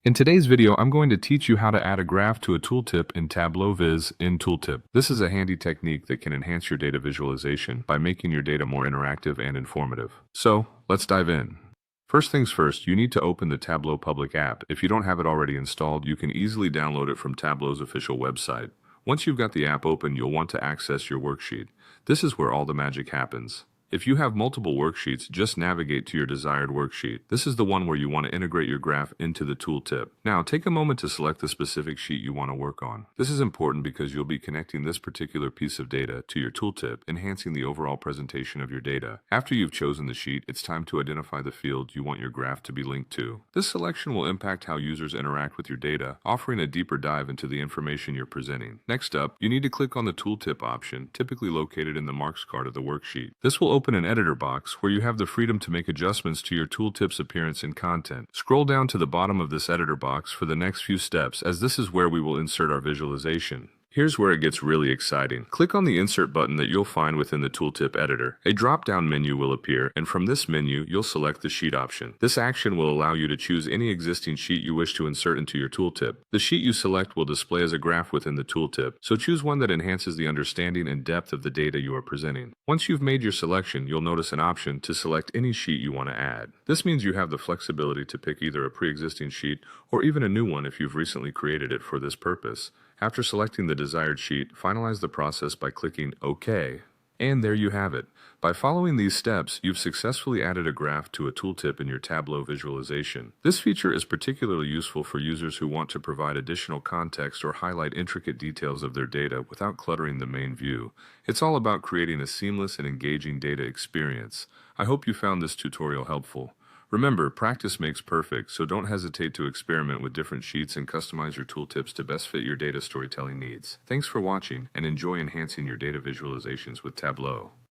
In today's video, I'm going to teach you how to add a graph to a tooltip in Tableau Viz in Tooltip. This is a handy technique that can enhance your data visualization by making your data more interactive and informative. So, let's dive in. First things first, you need to open the Tableau public app. If you don't have it already installed, you can easily download it from Tableau's official website. Once you've got the app open, you'll want to access your worksheet. This is where all the magic happens. If you have multiple worksheets, just navigate to your desired worksheet. This is the one where you want to integrate your graph into the tooltip. Now, take a moment to select the specific sheet you want to work on. This is important because you'll be connecting this particular piece of data to your tooltip, enhancing the overall presentation of your data. After you've chosen the sheet, it's time to identify the field you want your graph to be linked to. This selection will impact how users interact with your data, offering a deeper dive into the information you're presenting. Next up, you need to click on the tooltip option, typically located in the marks card of the worksheet. This will open an editor box where you have the freedom to make adjustments to your tooltip's appearance and content. Scroll down to the bottom of this editor box for the next few steps, as this is where we will insert our visualization. Here's where it gets really exciting. Click on the Insert button that you'll find within the Tooltip editor. A drop-down menu will appear, and from this menu, you'll select the Sheet option. This action will allow you to choose any existing sheet you wish to insert into your tooltip. The sheet you select will display as a graph within the tooltip, so choose one that enhances the understanding and depth of the data you are presenting. Once you've made your selection, you'll notice an option to select any sheet you want to add. This means you have the flexibility to pick either a pre-existing sheet or even a new one if you've recently created it for this purpose. After selecting the desired sheet, finalize the process by clicking OK. And there you have it. By following these steps, you've successfully added a graph to a tooltip in your Tableau visualization. This feature is particularly useful for users who want to provide additional context or highlight intricate details of their data without cluttering the main view. It's all about creating a seamless and engaging data experience. I hope you found this tutorial helpful. Remember, practice makes perfect, so don't hesitate to experiment with different sheets and customize your tooltips to best fit your data storytelling needs. Thanks for watching, and enjoy enhancing your data visualizations with Tableau.